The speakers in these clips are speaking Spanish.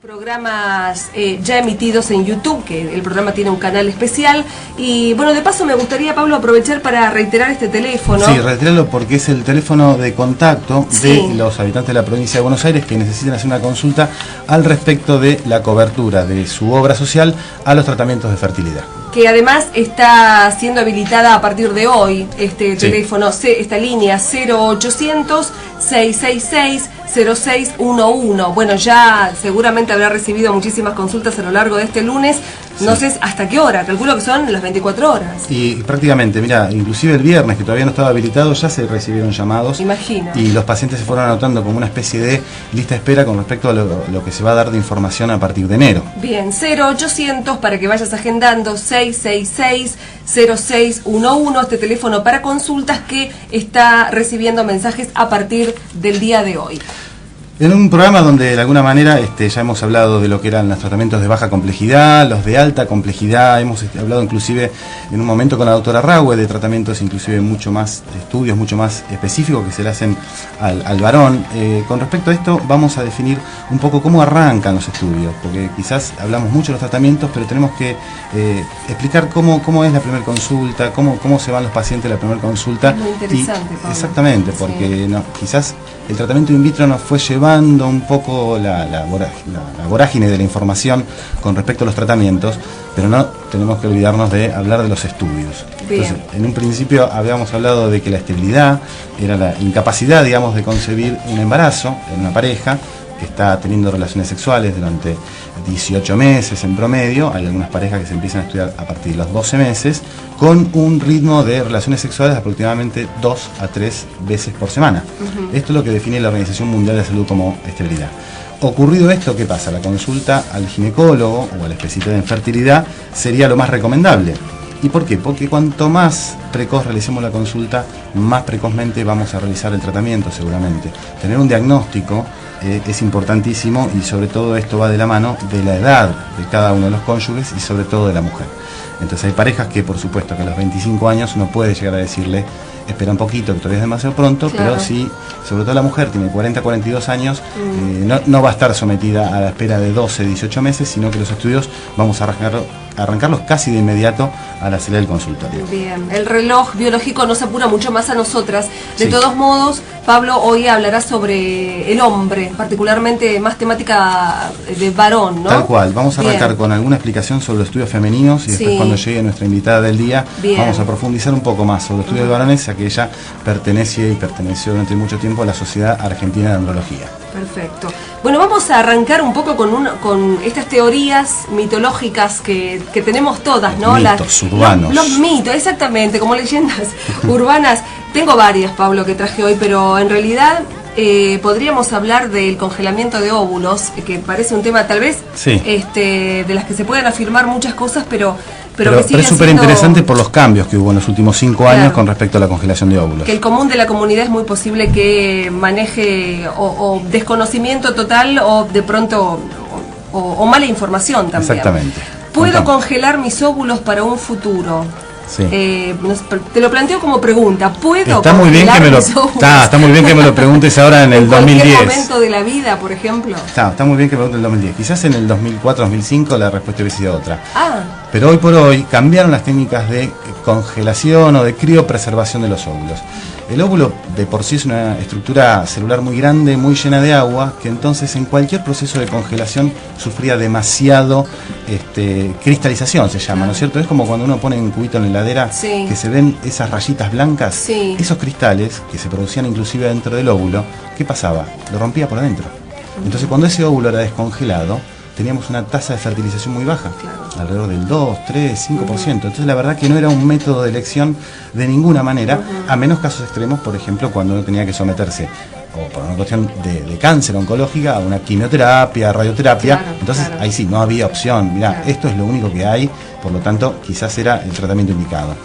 Programas ya emitidos en YouTube, que el programa tiene un canal especial. Y bueno, de paso me gustaría, Pablo, aprovechar para reiterar este teléfono. Sí, reiterarlo porque es el teléfono de contacto de los habitantes de la provincia de Buenos Aires que necesitan hacer una consulta al respecto de la cobertura de su obra social a los tratamientos de fertilidad. Que además está siendo habilitada a partir de hoy este teléfono, esta línea 0800 666 0611. Bueno, ya seguramente habrá recibido muchísimas consultas a lo largo de este lunes. No sé hasta qué hora, calculo que son las 24 horas. Y prácticamente, mira, inclusive el viernes, que todavía no estaba habilitado, ya se recibieron llamados. Imagino. Y los pacientes se fueron anotando como una especie de lista de espera con respecto a lo que se va a dar de información a partir de enero. Bien, 0800 para que vayas agendando, 666 0611, este teléfono para consultas que está recibiendo mensajes a partir del día de hoy. En un programa donde de alguna manera ya hemos hablado de lo que eran los tratamientos de baja complejidad, los de alta complejidad, hemos hablado inclusive en un momento con la doctora Raue de tratamientos inclusive mucho más, estudios mucho más específicos que se le hacen al varón. Con respecto a esto vamos a definir un poco cómo arrancan los estudios, porque quizás hablamos mucho de los tratamientos, pero tenemos que explicar cómo es la primera consulta, cómo se van los pacientes a la primera consulta. Es muy interesante, Pablo. Exactamente, porque quizás el tratamiento in vitro nos fue llevando un poco la vorágine de la información con respecto a los tratamientos, pero no tenemos que olvidarnos de hablar de los estudios. Bien. Entonces, en un principio habíamos hablado de que la esterilidad era la incapacidad, digamos, de concebir un embarazo en una pareja que está teniendo relaciones sexuales durante 18 meses en promedio. Hay algunas parejas que se empiezan a estudiar a partir de los 12 meses, con un ritmo de relaciones sexuales de aproximadamente 2 a 3 veces por semana. Esto es lo que define la Organización Mundial de Salud como esterilidad. Ocurrido esto, ¿qué pasa? La consulta al ginecólogo o al especialista en fertilidad sería lo más recomendable. ¿Y por qué? Porque cuanto más precoz realicemos la consulta, más precozmente vamos a realizar el tratamiento seguramente. Tener un diagnóstico es importantísimo, y sobre todo esto va de la mano de la edad de cada uno de los cónyuges y sobre todo de la mujer. Entonces hay parejas que por supuesto que a los 25 años uno puede llegar a decirle espera un poquito, que todavía es demasiado pronto, claro. Pero si sobre todo la mujer tiene 40, 42 años, no va a estar sometida a la espera de 12, 18 meses, sino que los estudios vamos a arrancarlos casi de inmediato a la salida del consultorio. Bien, el reloj biológico nos apura mucho más a nosotras. De todos modos, Pablo hoy hablará sobre el hombre, particularmente más temática de varón, ¿no? Tal cual, vamos a arrancar con alguna explicación sobre los estudios femeninos y después cuando llegue nuestra invitada del día vamos a profundizar un poco más sobre los estudios de varones, ya que ella pertenece y perteneció durante mucho tiempo a la Sociedad Argentina de Andrología. Perfecto. Bueno, vamos a arrancar un poco con estas teorías mitológicas que tenemos todas, ¿no? Mitos urbanos. Los mitos, exactamente, como leyendas urbanas. Tengo varias, Pablo, que traje hoy, pero en realidad podríamos hablar del congelamiento de óvulos, que parece un tema tal vez de las que se pueden afirmar muchas cosas, pero es súper interesante por los cambios que hubo en los últimos 5 años con respecto a la congelación de óvulos. Que el común de la comunidad es muy posible que maneje o desconocimiento total o de pronto o mala información también. Exactamente. ¿Puedo congelar mis óvulos para un futuro? Sí. Te lo planteo como pregunta. ¿Puedo está muy bien que me lo está muy bien que me lo preguntes ahora en el 2010. ¿En cualquier momento de la vida, por ejemplo? Está muy bien que me lo preguntes en el 2010. Quizás en el 2004, 2005 la respuesta hubiese sido otra. Pero hoy por hoy cambiaron las técnicas de congelación o de criopreservación de los óvulos. El óvulo de por sí es una estructura celular muy grande, muy llena de agua, que entonces en cualquier proceso de congelación sufría demasiado cristalización, se llama, ¿no es cierto? Es como cuando uno pone un cubito en la heladera, que se ven esas rayitas blancas, esos cristales que se producían inclusive dentro del óvulo. ¿Qué pasaba? Lo rompía por adentro. Entonces cuando ese óvulo era descongelado, teníamos una tasa de fertilización muy baja, alrededor del 2, 3, 5%. Entonces la verdad que no era un método de elección de ninguna manera, a menos casos extremos, por ejemplo, cuando uno tenía que someterse, o por una cuestión de cáncer oncológica, a una quimioterapia, radioterapia. Entonces ahí sí, no había opción. Mirá, esto es lo único que hay, por lo tanto quizás era el tratamiento indicado.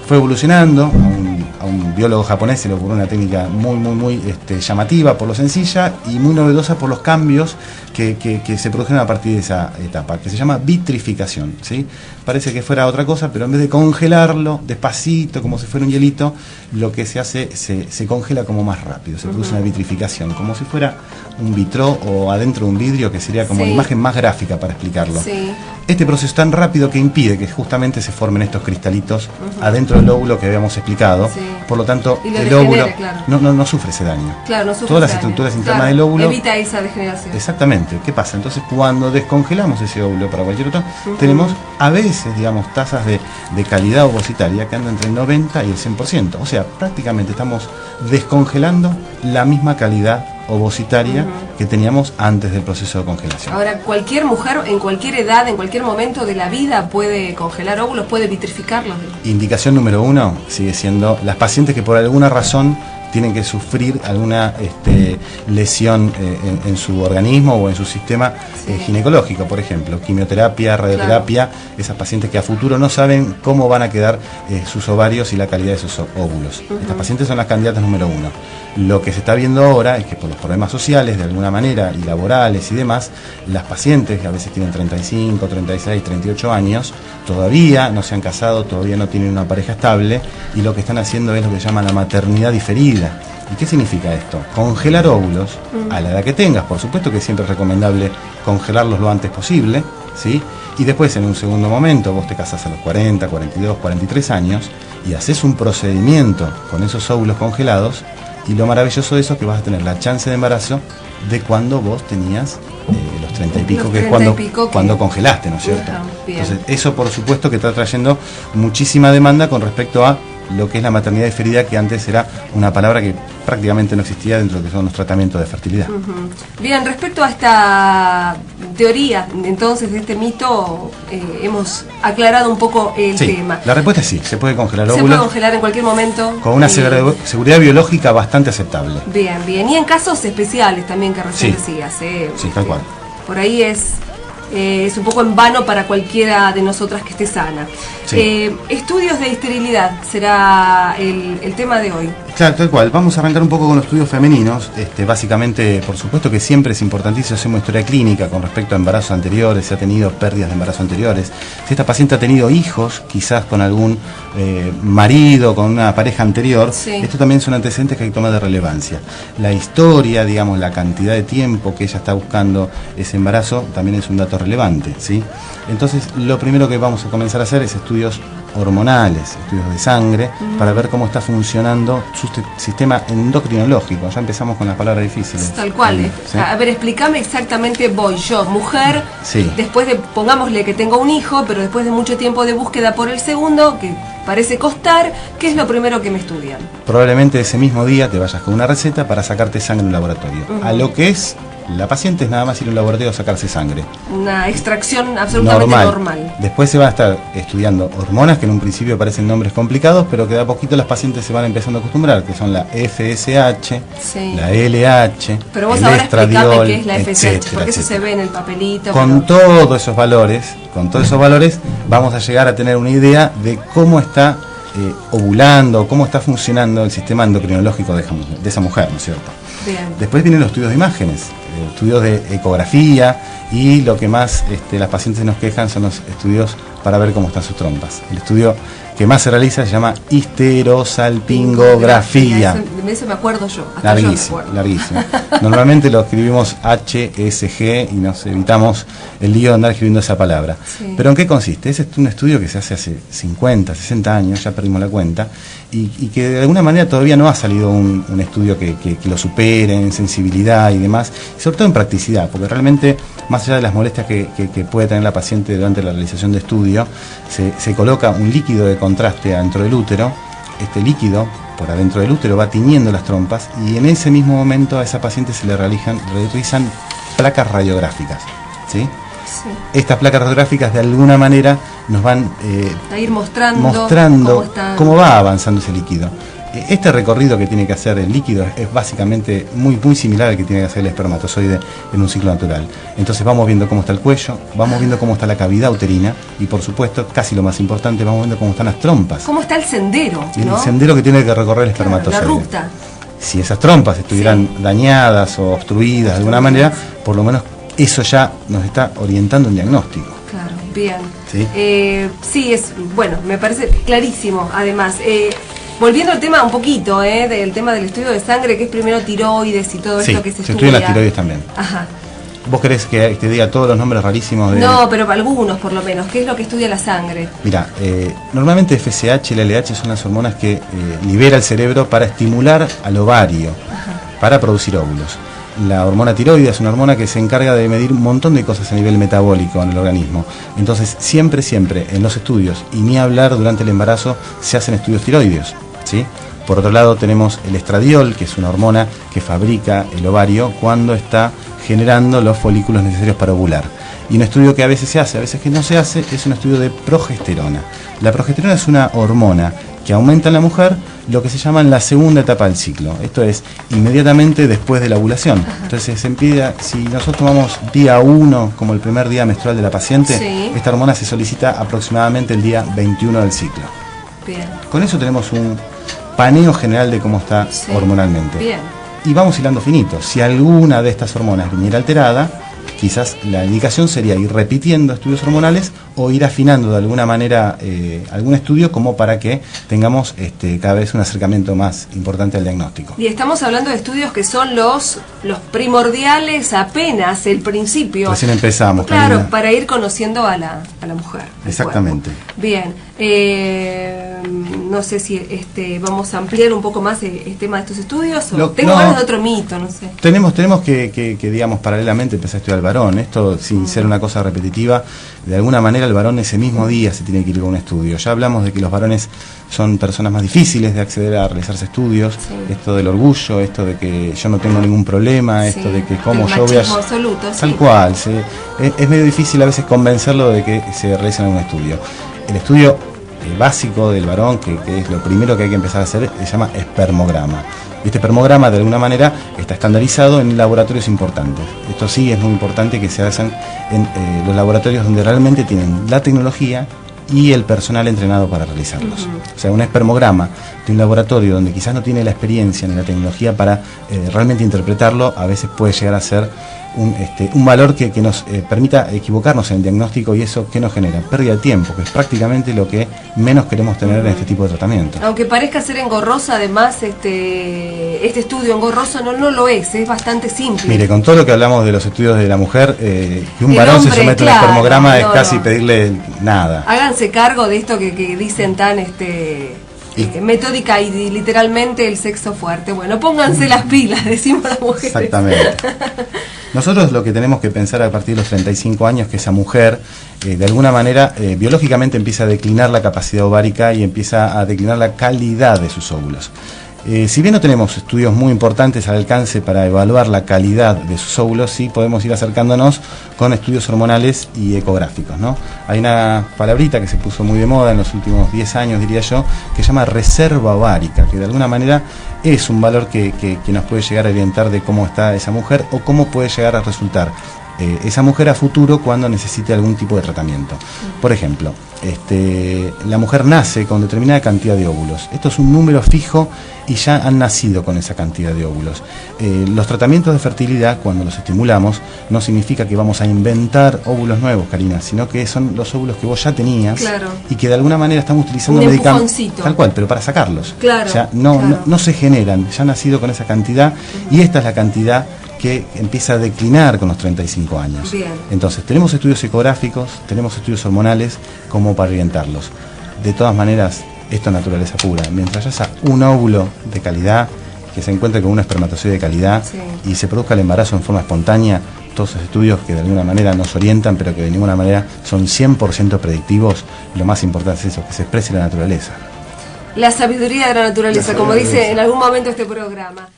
Fue evolucionando a un biólogo japonés se le ocurrió una técnica muy llamativa por lo sencilla y muy novedosa por los cambios que se produjeron a partir de esa etapa, que se llama vitrificación, ¿sí? Parece que fuera otra cosa, pero en vez de congelarlo despacito, como si fuera un hielito, lo que se hace, se congela como más rápido, se produce una vitrificación, como si fuera un vitro o adentro de un vidrio, que sería como la imagen más gráfica para explicarlo. Este proceso es tan rápido que impide que justamente se formen estos cristalitos adentro del óvulo que habíamos explicado, por lo tanto el óvulo no sufre ese daño. Claro, no sufre todas las estructuras internas del óvulo evita esa degeneración. Exactamente. ¿Qué pasa? Entonces, cuando descongelamos ese óvulo para cualquier otro, tenemos a veces, digamos, tasas de calidad ovocitaria que andan entre el 90 y el 100%. O sea, prácticamente estamos descongelando la misma calidad ovocitaria que teníamos antes del proceso de congelación. Ahora, cualquier mujer, en cualquier edad, en cualquier momento de la vida, puede congelar óvulos, puede vitrificarlos. Indicación número 1 sigue siendo las pacientes que por alguna razón tienen que sufrir alguna lesión en su organismo o en su sistema ginecológico, por ejemplo, quimioterapia, radioterapia, esas pacientes que a futuro no saben cómo van a quedar sus ovarios y la calidad de sus óvulos. Estas pacientes son las candidatas número 1. Lo que se está viendo ahora es que por los problemas sociales, de alguna manera, y laborales y demás, las pacientes, que a veces tienen 35, 36, 38 años, todavía no se han casado, todavía no tienen una pareja estable, y lo que están haciendo es lo que se llama la maternidad diferida. ¿Y qué significa esto? Congelar óvulos a la edad que tengas, por supuesto que siempre es recomendable congelarlos lo antes posible, ¿sí? Y después, en un segundo momento, vos te casás a los 40, 42, 43 años y haces un procedimiento con esos óvulos congelados. Y lo maravilloso de eso es que vas a tener la chance de embarazo de cuando vos tenías los 30 y pico, que es cuando congelaste, ¿no es cierto? Entonces, eso por supuesto que está trayendo muchísima demanda con respecto a lo que es la maternidad diferida, que antes era una palabra que prácticamente no existía dentro de lo que son los tratamientos de fertilidad. Bien, respecto a esta teoría, entonces, de este mito, hemos aclarado un poco el tema. La respuesta es sí, se puede congelar óvulos. Se puede congelar en cualquier momento. Con una seguridad biológica bastante aceptable. Bien, bien. Y en casos especiales también que recién decías. Sí, tal cual. Por ahí es un poco en vano para cualquiera de nosotras que esté sana. Estudios de esterilidad será el tema de hoy. Claro, tal cual. Vamos a arrancar un poco con los estudios femeninos. Básicamente, por supuesto que siempre es importantísimo hacer una historia clínica con respecto a embarazos anteriores, si ha tenido pérdidas de embarazo anteriores, si esta paciente ha tenido hijos, quizás con algún marido, con una pareja anterior. Esto también son antecedentes que hay que tomar de relevancia. La historia, digamos, la cantidad de tiempo que ella está buscando ese embarazo, también es un dato relevante, ¿sí? Entonces, lo primero que vamos a comenzar a hacer es estudios hormonales, estudios de sangre, para ver cómo está funcionando su sistema endocrinológico. Ya empezamos con las palabras difíciles. Tal cual. ¿Sí? A ver, explícame exactamente, voy yo, mujer, después de, pongámosle que tengo un hijo, pero después de mucho tiempo de búsqueda por el segundo, que parece costar, ¿qué es lo primero que me estudian? Probablemente ese mismo día te vayas con una receta para sacarte sangre en un laboratorio. A lo que es la paciente es nada más ir a un laboratorio a sacarse sangre. Una extracción absolutamente normal. Después se va a estar estudiando hormonas, que en un principio parecen nombres complicados, pero que de a poquito las pacientes se van empezando a acostumbrar, que son la FSH, la LH, pero vos el ahora estradiol, explícame qué es la FSH, porque eso se ve en el papelito. Con todos esos valores, vamos a llegar a tener una idea de cómo está ovulando, cómo está funcionando el sistema endocrinológico de esa mujer, ¿no es cierto? Bien. Después vienen los estudios de imágenes, estudios de ecografía, y lo que más las pacientes nos quejan son los estudios para ver cómo están sus trompas. El estudio que más se realiza se llama histerosalpingografía. Eso me acuerdo yo. Larguísimo. Normalmente lo escribimos HSG y nos evitamos el lío de andar escribiendo esa palabra. Pero ¿en qué consiste? Es un estudio que se hace 50, 60 años, ya perdimos la cuenta, y que de alguna manera todavía no ha salido un estudio que lo supere en sensibilidad y demás, y sobre todo en practicidad, porque realmente, más allá de las molestias que puede tener la paciente durante la realización de estudio, se coloca un líquido de contraste adentro del útero. Este líquido por adentro del útero va tiñendo las trompas, y en ese mismo momento a esa paciente se le realizan placas radiográficas, ¿sí? Estas placas radiográficas de alguna manera nos van a ir mostrando cómo va avanzando ese líquido. Este recorrido que tiene que hacer el líquido es básicamente muy similar al que tiene que hacer el espermatozoide en un ciclo natural. Entonces vamos viendo cómo está el cuello, vamos viendo cómo está la cavidad uterina y por supuesto, casi lo más importante, vamos viendo cómo están las trompas. ¿Cómo está el sendero? ¿No? El sendero que tiene que recorrer el espermatozoide. La ruta. Si esas trompas estuvieran dañadas o obstruidas de alguna manera, por lo menos eso ya nos está orientando un diagnóstico. Claro, bien. ¿Sí? Sí, bueno, me parece clarísimo, además. Volviendo al tema un poquito, del tema del estudio de sangre, que es primero tiroides y todo esto que se estudia. Estudian las tiroides también. Ajá. ¿Vos querés que te diga todos los nombres rarísimos de...? No, pero algunos por lo menos. ¿Qué es lo que estudia la sangre? Mira, normalmente FSH y LLH son las hormonas que libera el cerebro para estimular al ovario, para producir óvulos. La hormona tiroide es una hormona que se encarga de medir un montón de cosas a nivel metabólico en el organismo. Entonces, siempre en los estudios, y ni hablar durante el embarazo, se hacen estudios tiroideos, ¿sí? Por otro lado, tenemos el estradiol, que es una hormona que fabrica el ovario cuando está generando los folículos necesarios para ovular. Y un estudio que a veces se hace, a veces que no se hace, es un estudio de progesterona. La progesterona es una hormona que aumenta en la mujer lo que se llama en la segunda etapa del ciclo. Esto es inmediatamente después de la ovulación. Entonces se impide, si nosotros tomamos día 1 como el primer día menstrual de la paciente, esta hormona se solicita aproximadamente el día 21 del ciclo. Bien. Con eso tenemos un paneo general de cómo está hormonalmente. Bien. Y vamos hilando finito. Si alguna de estas hormonas viniera alterada, quizás la indicación sería ir repitiendo estudios hormonales o ir afinando de alguna manera algún estudio como para que tengamos cada vez un acercamiento más importante al diagnóstico. Y estamos hablando de estudios que son los primordiales, apenas el principio. Recién empezamos. Claro, Karina, para ir conociendo a la mujer. Exactamente. Bien. No sé si vamos a ampliar un poco más el tema de estos estudios o tengo ganas de otro mito, no sé. Tenemos que digamos, paralelamente empezar a estudiar al varón. Esto sin ser una cosa repetitiva, de alguna manera el varón ese mismo día se tiene que ir con un estudio. Ya hablamos de que los varones son personas más difíciles de acceder a realizarse estudios, esto del orgullo, esto de que yo no tengo ningún problema, esto de que como yo voy a... absoluto, tal cual, es medio difícil a veces convencerlo de que se realicen algún estudio. El estudio básico del varón, que es lo primero que hay que empezar a hacer, se llama espermograma. Y este espermograma de alguna manera está estandarizado en laboratorios importantes. Esto sí es muy importante que se hagan en los laboratorios donde realmente tienen la tecnología y el personal entrenado para realizarlos. O sea, un espermograma de un laboratorio donde quizás no tiene la experiencia ni la tecnología para realmente interpretarlo, a veces puede llegar a ser un valor que nos permita equivocarnos en el diagnóstico, y eso que nos genera pérdida de tiempo, que es prácticamente lo que menos queremos tener en este tipo de tratamiento. Aunque parezca ser engorroso, además este estudio engorroso no lo es bastante simple. Mire, con todo lo que hablamos de los estudios de la mujer, que un varón se someta a un espermograma es casi pedirle nada. Háganse cargo de esto que dicen tan metódica y literalmente el sexo fuerte. Bueno, pónganse las pilas, decimos las mujeres. Exactamente. Nosotros lo que tenemos que pensar a partir de los 35 años, que esa mujer de alguna manera biológicamente empieza a declinar la capacidad ovárica y empieza a declinar la calidad de sus óvulos. Si bien no tenemos estudios muy importantes al alcance para evaluar la calidad de sus óvulos, sí podemos ir acercándonos con estudios hormonales y ecográficos, ¿no? Hay una palabrita que se puso muy de moda en los últimos 10 años, diría yo, que se llama reserva ovárica, que de alguna manera es un valor que nos puede llegar a orientar de cómo está esa mujer o cómo puede llegar a resultar esa mujer a futuro cuando necesite algún tipo de tratamiento. Por ejemplo, la mujer nace con determinada cantidad de óvulos. Esto es un número fijo y ya han nacido con esa cantidad de óvulos. Los tratamientos de fertilidad, cuando los estimulamos, no significa que vamos a inventar óvulos nuevos, Karina, sino que son los óvulos que vos ya tenías y que de alguna manera estamos utilizando medicamentos, tal cual, pero para sacarlos. Claro, o sea, no se generan, ya han nacido con esa cantidad y esta es la cantidad que empieza a declinar con los 35 años. Bien. Entonces, tenemos estudios ecográficos, tenemos estudios hormonales como para orientarlos. De todas maneras, esto es naturaleza pura. Mientras haya un óvulo de calidad, que se encuentre con un espermatozoide de calidad y se produzca el embarazo en forma espontánea, todos esos estudios que de alguna manera nos orientan, pero que de ninguna manera son 100% predictivos, lo más importante es eso, que se exprese la naturaleza. La sabiduría de la naturaleza, como dice en algún momento este programa.